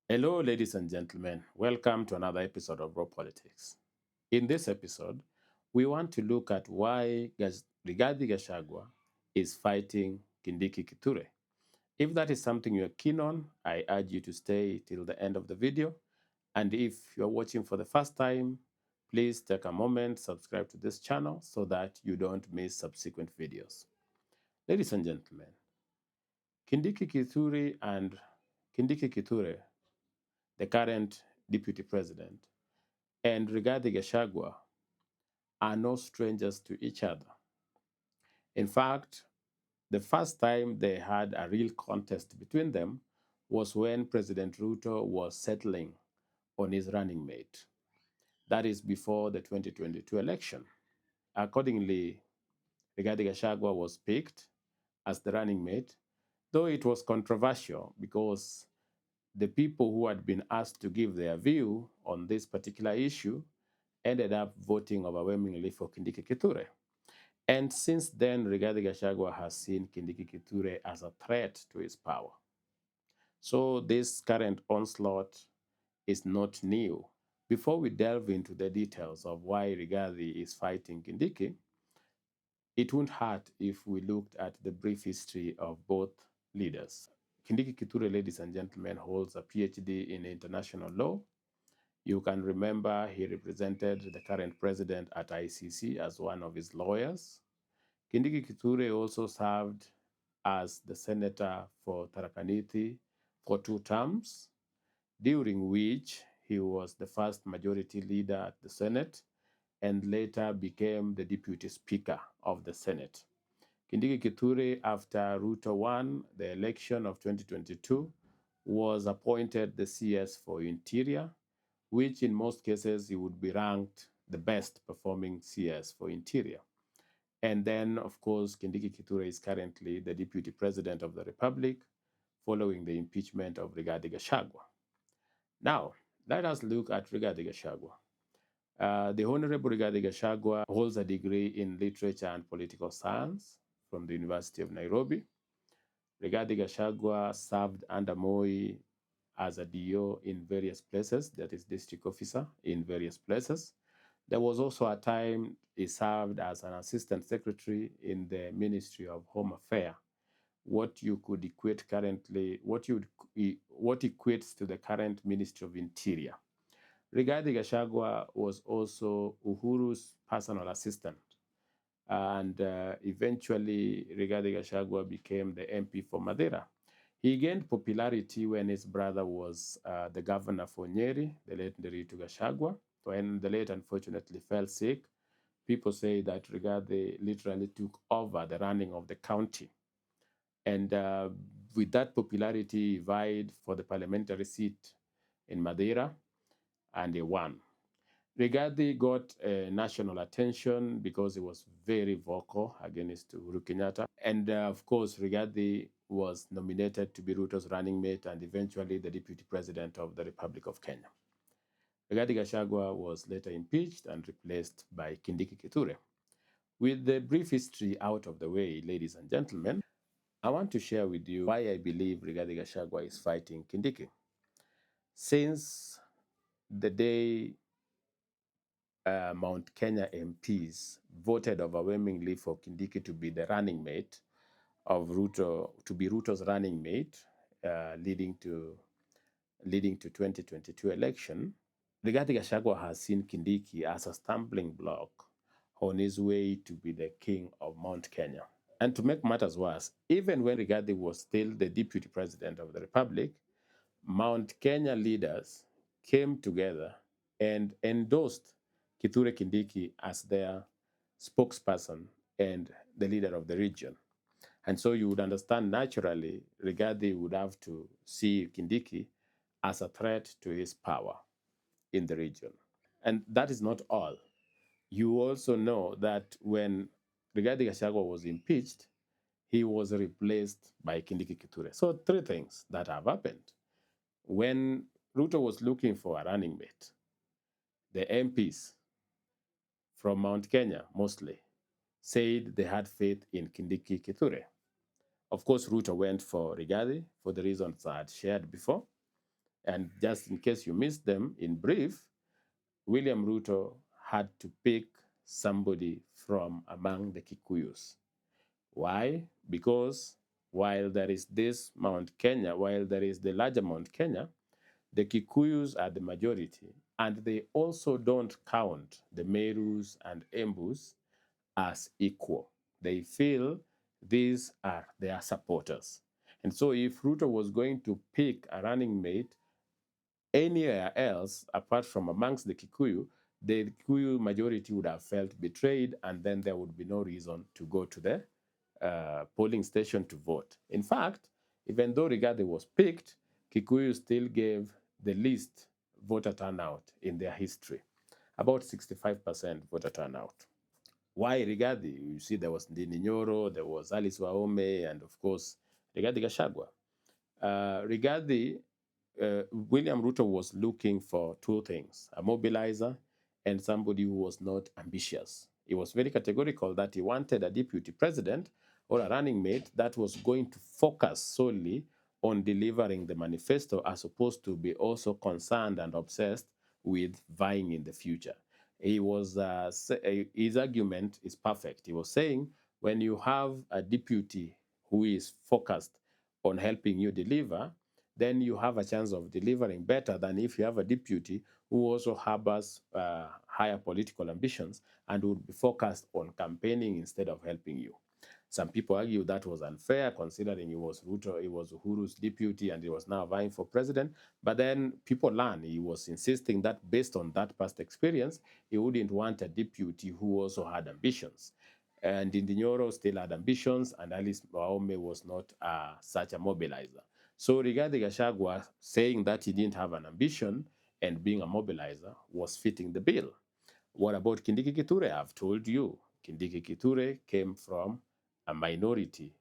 Hello, ladies and gentlemen. Welcome to another episode of Raw Politics. In this episode, we want to look at why Rigathi Gachagua is fighting Kindiki Kithure. If that is something you're keen on, I urge you to stay till the end of the video. And if you're watching for the first time, please take a moment, subscribe to this channel so that you don't miss subsequent videos. Ladies and gentlemen, Kindiki Kithure and Kindiki Kithure, the current deputy president, and Rigathi Gachagua are no strangers to each other. In fact, the first time they had a real contest between them was when President Ruto was settling on his running mate. That is before the 2022 election. Accordingly, Rigathi Gachagua was picked as the running mate, though it was controversial because the people who had been asked to give their view on this particular issue ended up voting overwhelmingly for Kindiki Kithure. And since then, Rigathi Gachagua has seen Kindiki Kithure as a threat to his power. So this current onslaught is not new. Before we delve into the details of why Rigathi is fighting Kindiki, it won't hurt if we looked at the brief history of both leaders. Kindiki Kithure, ladies and gentlemen, holds a PhD in international law. You can remember he represented the current president at ICC as one of his lawyers. Kindiki Kithure also served as the senator for Tarakaniti for 2 terms, during which he was the first majority leader at the Senate and later became the deputy speaker of the Senate. Kindiki Kithure, after Ruto won the election of 2022, was appointed the CS for Interior, which in most cases he would be ranked the best performing CS for Interior. And then, of course, Kindiki Kithure is currently the Deputy President of the Republic following the impeachment of Rigathi Gachagua. Now, let us look at Rigathi Gachagua. The Honorable Rigathi Gachagua holds a degree in Literature and Political Science from the University of Nairobi. Rigathi Gachagua served under Moi as a DO in various places, that is district officer in various places. There was also a time he served as an assistant secretary in the Ministry of Home Affairs, what you could equate currently, what equates to the current Ministry of Interior. Rigathi Gachagua was also Uhuru's personal assistant, and eventually Rigathi Gachagua became the MP for Madeira. He gained popularity when his brother was the governor for Nyeri, the late Nderitu Gachagua. When the late unfortunately fell sick, people say that Rigathi literally took over the running of the county. And with that popularity, he vied for the parliamentary seat in Madeira, and he won. Rigathi got national attention because he was very vocal against Uhuru Kenyatta. And of course, Rigathi was nominated to be Ruto's running mate and eventually the deputy president of the Republic of Kenya. Rigathi Gachagua was later impeached and replaced by Kindiki Kithure. With the brief history out of the way, ladies and gentlemen, I want to share with you why I believe Rigathi Gachagua is fighting Kindiki. Since the day Mount Kenya MPs voted overwhelmingly for Kindiki to be the running mate of Ruto, to be Ruto's running mate, leading to 2022 election, Rigathi Gachagua has seen Kindiki as a stumbling block on his way to be the king of Mount Kenya. And to make matters worse, even when Rigathi was still the deputy president of the republic, Mount Kenya leaders came together and endorsed Kithure Kindiki as their spokesperson and the leader of the region. And so you would understand naturally, Rigathi would have to see Kindiki as a threat to his power in the region. And that is not all. You also know that when Rigathi Gachagua was impeached, he was replaced by Kindiki Kithure. So 3 things that have happened. When Ruto was looking for a running mate, the MPs from Mount Kenya mostly said they had faith in Kindiki Kithure. Of course, Ruto went for Rigathi for the reasons I had shared before. And just in case you missed them, in brief, William Ruto had to pick somebody from among the Kikuyus. Why? Because while there is this Mount Kenya, while there is the larger Mount Kenya, the Kikuyus are the majority, and they also don't count the Merus and Embus as equal. They feel these are their supporters. And so if Ruto was going to pick a running mate anywhere else apart from amongst the Kikuyu majority would have felt betrayed, and then there would be no reason to go to the polling station to vote. In fact, even though Rigathi was picked, Kikuyu still gave the least voter turnout in their history, about 65% voter turnout. Why Rigathi? You see, there was Ndini Nyoro, there was Alice Wahome, and of course, Rigathi Gachagua. Rigathi, William Ruto was looking for two things: a mobilizer and somebody who was not ambitious. He was very categorical that he wanted a deputy president or a running mate that was going to focus solely on delivering the manifesto as opposed to be also concerned and obsessed with vying in the future. He was his argument is perfect. He was saying when you have a deputy who is focused on helping you deliver, then you have a chance of delivering better than if you have a deputy who also harbors higher political ambitions and would be focused on campaigning instead of helping you. Some people argue that was unfair, considering he was Uhuru's deputy and he was now vying for president. But then people learn. He was insisting that based on that past experience, he wouldn't want a deputy who also had ambitions. And Indinyoro still had ambitions, and Alice Wahome was not such a mobilizer. So Rigathi Gachagua saying that he didn't have an ambition and being a mobilizer was fitting the bill. What about Kindiki Kithure? I've told you, Kindiki Kithure came from a minority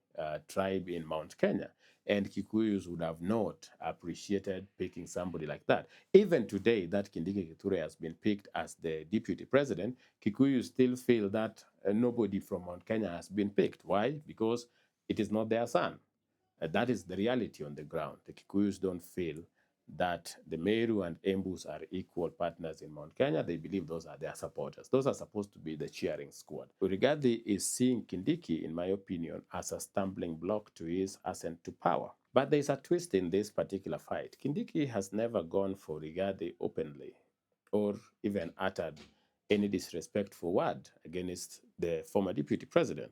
tribe in Mount Kenya, and Kikuyus would have not appreciated picking somebody like that. Even today, that Kindiki Kithure has been picked as the deputy president, Kikuyus still feel that nobody from Mount Kenya has been picked. Why? Because it is not their son. That is the reality on the ground. The Kikuyus don't feel that the Meru and Embus are equal partners in Mount Kenya. They believe those are their supporters. Those are supposed to be the cheering squad. Rigathi is seeing Kindiki, in my opinion, as a stumbling block to his ascent to power. But there's a twist in this particular fight. Kindiki has never gone for Rigathi openly or even uttered any disrespectful word against the former deputy president.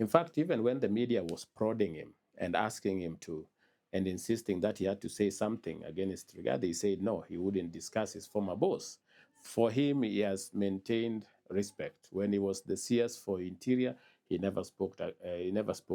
In fact, even when the media was prodding him and asking him to, and insisting that he had to say something against Rigathi, he said no, he wouldn't discuss his former boss. For him, he has maintained respect. When he was the CS for Interior, he never spoke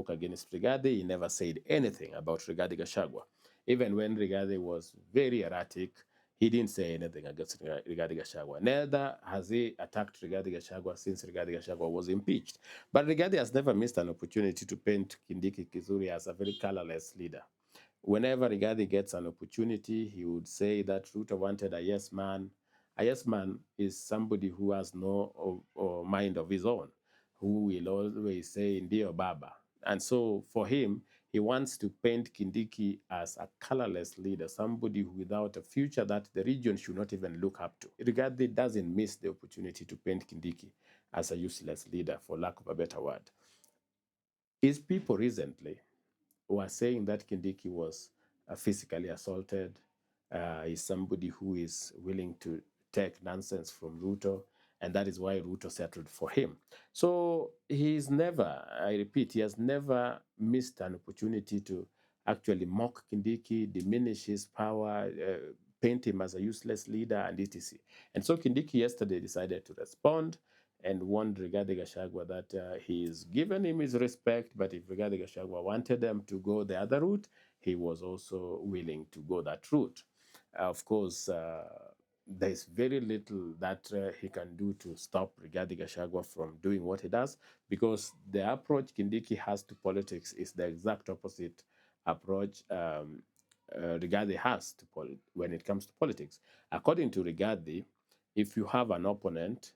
against Rigathi. He never said anything about Rigathi Gachagua. Even when Rigathi was very erratic, he didn't say anything against Rigathi Gachagua. Neither has he attacked Rigathi Gachagua since Rigathi Gachagua was impeached. But Rigathi has never missed an opportunity to paint Kindiki Kithure as a very colorless leader. Whenever Rigathi gets an opportunity, he would say that Ruto wanted a yes man. A yes man is somebody who has no or mind of his own, who will always say ndio baba. And so for him, he wants to paint Kindiki as a colorless leader, somebody without a future that the region should not even look up to. Rigathi doesn't miss the opportunity to paint Kindiki as a useless leader, for lack of a better word. His people recently were saying that Kindiki was physically assaulted, is somebody who is willing to take nonsense from Ruto, and that is why Ruto settled for him. So he's never, I repeat, he has never missed an opportunity to actually mock Kindiki, diminish his power, paint him as a useless leader, and etc. And so Kindiki yesterday decided to respond and warned Rigathi Gachagua that he's given him his respect, but if Rigathi Gachagua wanted them to go the other route, he was also willing to go that route. Of course, there's very little that he can do to stop Rigathi Gachagua from doing what he does, because the approach Kindiki has to politics is the exact opposite approach Rigathi has to when it comes to politics. According to Rigathi, if you have an opponent,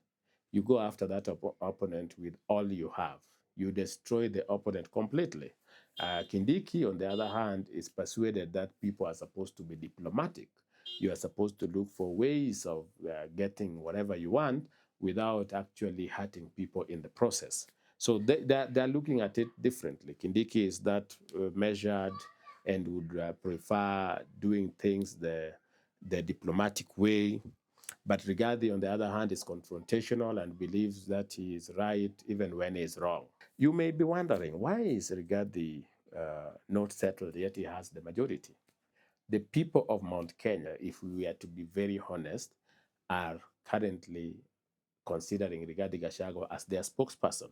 you go after that opponent with all you have. You destroy the opponent completely. Kindiki, on the other hand, is persuaded that people are supposed to be diplomatic. You are supposed to look for ways of getting whatever you want without actually hurting people in the process. So they're looking at it differently. Kindiki is that measured and would prefer doing things the diplomatic way. But Rigathi, on the other hand, is confrontational and believes that he is right even when he is wrong. You may be wondering, why is Rigathi not settled yet he has the majority? The people of Mount Kenya, if we were to be very honest, are currently considering Rigathi Gachagua as their spokesperson.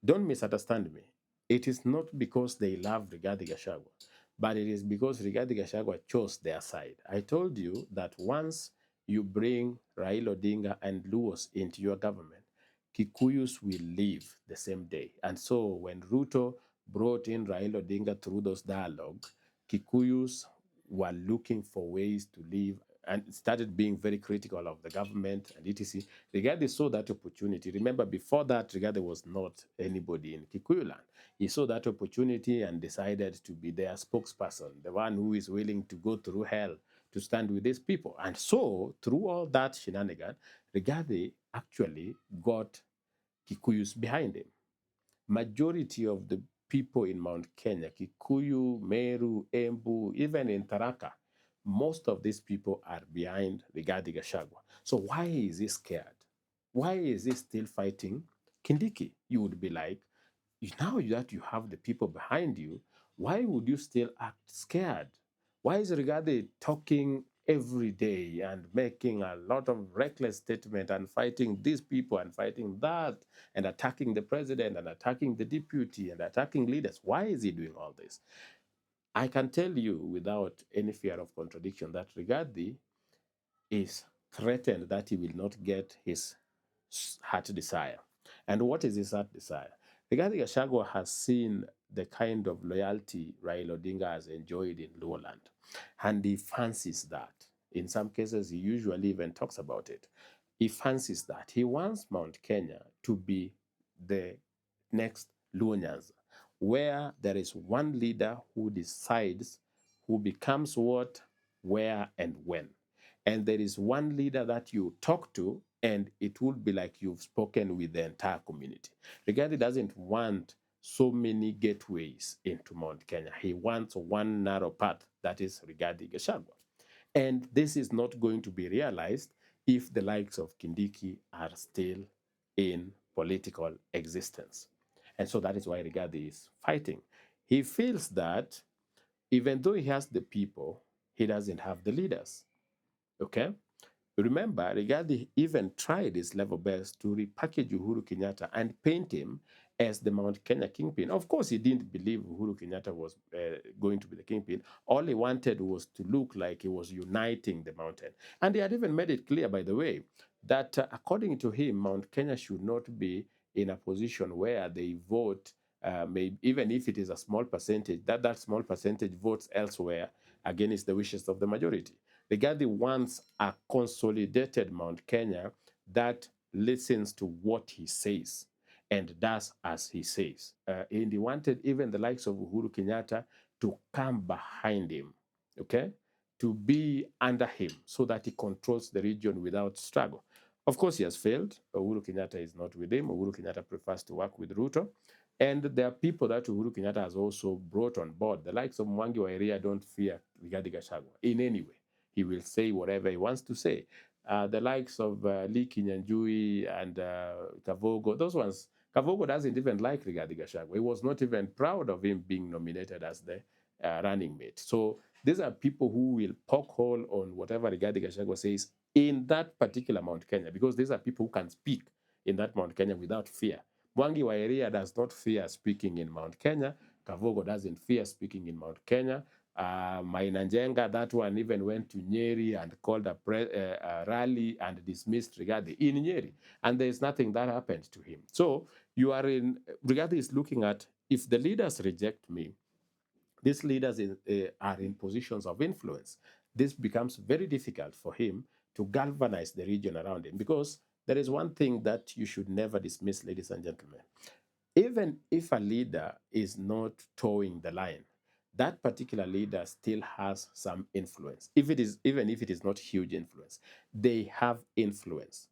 Don't misunderstand me. It is not because they love Rigathi Gachagua, but it is because Rigathi Gachagua chose their side. I told you that once you bring Raila Odinga and Luos into your government, Kikuyus will leave the same day. And so when Ruto brought in Raila Odinga through those dialogues, Kikuyus were looking for ways to leave and started being very critical of the government and etc. Rigathi saw that opportunity. Remember, before that, Rigathi was not anybody in Kikuyu land. He saw that opportunity and decided to be their spokesperson, the one who is willing to go through hell to stand with these people. And so, through all that shenanigan, Rigathi actually got Kikuyus behind him. Majority of the people in Mount Kenya, Kikuyu, Meru, Embu, even in Tharaka, most of these people are behind Rigathi Gachagua. So why is he scared? Why is he still fighting Kindiki? You would be like, now that you have the people behind you, why would you still act scared? Why is Rigathi talking every day and making a lot of reckless statement and fighting these people and fighting that and attacking the president and attacking the deputy and attacking leaders? Why is he doing all this? I can tell you without any fear of contradiction that Rigathi is threatened that he will not get his heart desire. And what is his heart desire? Rigathi Gachagua has seen the kind of loyalty Raila Odinga has enjoyed in Lowland, and he fancies that. In some cases, he usually even talks about it. He fancies that. He wants Mount Kenya to be the next Luo Nyanza, where there is one leader who decides who becomes what, where, and when. And there is one leader that you talk to, and it would be like you've spoken with the entire community. Rigathi doesn't want so many gateways into Mount Kenya. He wants one narrow path, that is Rigathi Gachagua. And this is not going to be realized if the likes of Kindiki are still in political existence. And so that is why Rigathi is fighting. He feels that even though he has the people, he doesn't have the leaders. Okay? Remember, Rigathi even tried his level best to repackage Uhuru Kenyatta and paint him as the Mount Kenya kingpin. Of course, he didn't believe Uhuru Kenyatta was going to be the kingpin. All he wanted was to look like he was uniting the mountain. And he had even made it clear, by the way, that according to him, Mount Kenya should not be in a position where they vote, even if it is a small percentage, that small percentage votes elsewhere against the wishes of the majority. Rigathi wants a consolidated Mount Kenya that listens to what he says and does as he says. And he wanted even the likes of Uhuru Kenyatta to come behind him, okay, to be under him so that he controls the region without struggle. Of course, he has failed. Uhuru Kenyatta is not with him. Uhuru Kenyatta prefers to work with Ruto. And there are people that Uhuru Kenyatta has also brought on board. The likes of Mwangi wa Iria don't fear Rigathi Gachagua in any way. He will say whatever he wants to say. The likes of Lee Kinyanjui and Kavogo, those ones, Kavogo doesn't even like Rigathi Gachagua. He was not even proud of him being nominated as the running mate. So these are people who will poke hole on whatever Rigathi Gachagua says in that particular Mount Kenya, because these are people who can speak in that Mount Kenya without fear. Mwangi wa Iria does not fear speaking in Mount Kenya. Kavogo doesn't fear speaking in Mount Kenya. Maina Njenga, that one even went to Nyeri and called a rally and dismissed Rigathi in Nyeri. And there's nothing that happened to him. So Rigathi is looking at, if the leaders reject me, these leaders are in positions of influence. This becomes very difficult for him to galvanize the region around him, because there is one thing that you should never dismiss, ladies and gentlemen. Even if a leader is not towing the line, that particular leader still has some influence. Even if it is not huge influence, they have influence.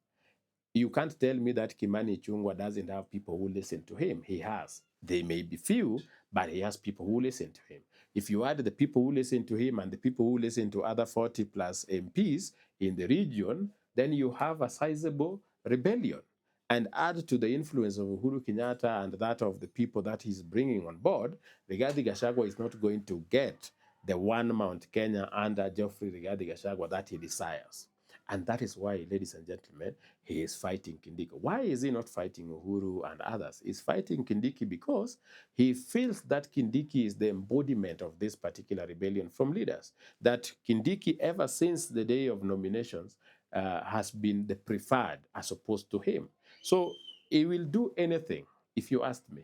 You can't tell me that Kimani Chungwa doesn't have people who listen to him. He has. They may be few, but he has people who listen to him. If you add the people who listen to him and the people who listen to other 40 plus MPs in the region, then you have a sizable rebellion. And add to the influence of Uhuru Kenyatta and that of the people that he's bringing on board, Rigathi Gachagua is not going to get the one Mount Kenya under Geoffrey Rigathi Gachagua that he desires. And that is why, ladies and gentlemen, he is fighting Kindiki. Why is he not fighting Uhuru and others? He's fighting Kindiki because he feels that Kindiki is the embodiment of this particular rebellion from leaders. That Kindiki, ever since the day of nominations, has been the preferred as opposed to him. So he will do anything, if you ask me,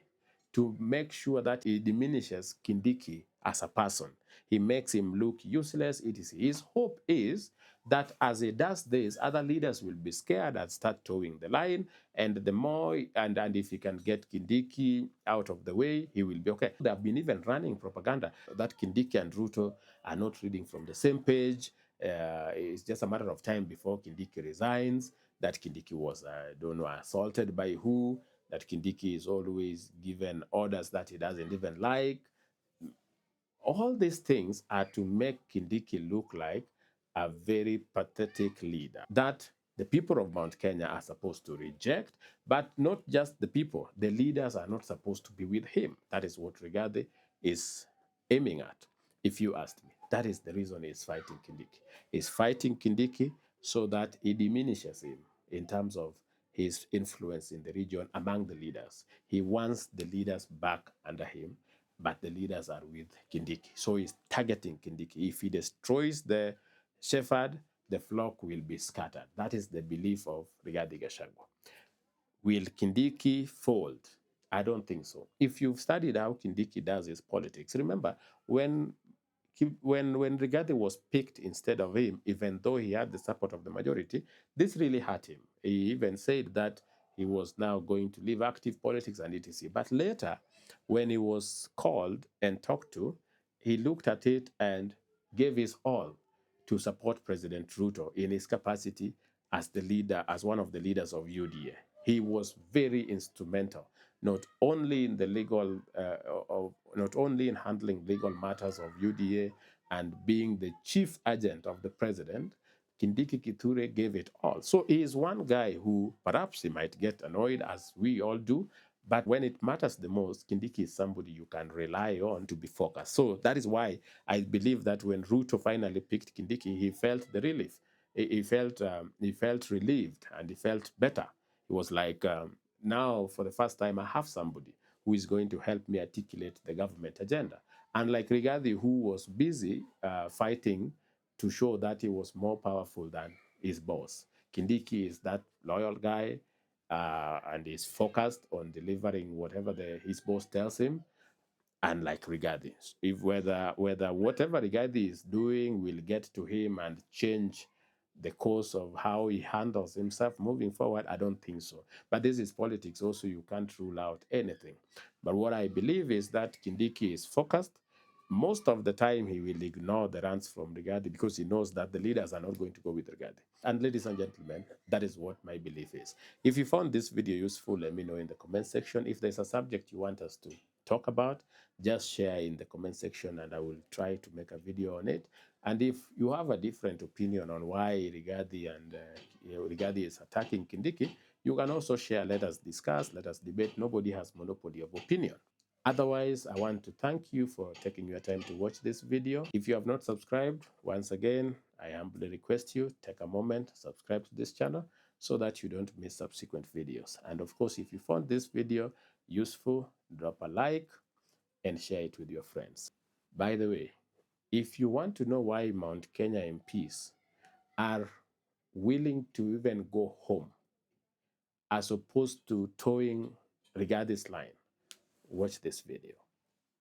to make sure that he diminishes Kindiki as a person. He makes him look useless. His hope is that as he does this, other leaders will be scared and start towing the line. And the more, and if he can get Kindiki out of the way, he will be okay. They have been even running propaganda that Kindiki and Ruto are not reading from the same page. It's just a matter of time before Kindiki resigns, that Kindiki was, I don't know, assaulted by who, that Kindiki is always given orders that he doesn't even like. All these things are to make Kindiki look like a very pathetic leader that the people of Mount Kenya are supposed to reject, but not just the people. The leaders are not supposed to be with him. That is what Rigathi is aiming at, if you asked me. That is the reason he's fighting Kindiki. He's fighting Kindiki so that he diminishes him in terms of his influence in the region among the leaders. He wants the leaders back under him, but the leaders are with Kindiki. So he's targeting Kindiki. If he destroys the shepherd, the flock will be scattered. That is the belief of Rigathi Gachagua. Will Kindiki fold? I don't think so. If you've studied how Kindiki does his politics, remember when Rigathi was picked instead of him, even though he had the support of the majority, this really hurt him. He even said that he was now going to leave active politics and etc. But later, when he was called and talked to, he looked at it and gave his all to support President Ruto in his capacity as the leader, as one of the leaders of UDA. He was very instrumental, not only in the legal, not only in handling legal matters of UDA and being the chief agent of the president. Kindiki Kithure gave it all. So he is one guy who perhaps he might get annoyed, as we all do, but when it matters the most, Kindiki is somebody you can rely on to be focused. So that is why I believe that when Ruto finally picked Kindiki, he felt the relief. He felt relieved and he felt better. It was like, now for the first time, I have somebody who is going to help me articulate the government agenda. Unlike Rigathi, who was busy fighting to show that he was more powerful than his boss. Kindiki is that loyal guy and is focused on delivering whatever his boss tells him. And like Rigathi, if whether whatever Rigathi is doing will get to him and change the course of how he handles himself moving forward, I don't think so. But this is politics also, you can't rule out anything. But what I believe is that Kindiki is focused. Most of the time he will ignore the rants from Rigathi because he knows that the leaders are not going to go with Rigathi. And ladies and gentlemen, that is what my belief is. If you found this video useful, let me know in the comment section. If there's a subject you want us to talk about, just share in the comment section and I will try to make a video on it. And if you have a different opinion on why Rigathi is attacking Kindiki, you can also share. Let us discuss, let us debate. Nobody has monopoly of opinion. Otherwise, I want to thank you for taking your time to watch this video. If you have not subscribed, once again, I humbly request you take a moment, subscribe to this channel so that you don't miss subsequent videos. And of course, if you found this video useful, drop a like and share it with your friends. By the way, if you want to know why Mount Kenya MPs are willing to even go home as opposed to towing Rigathi's line, watch this video.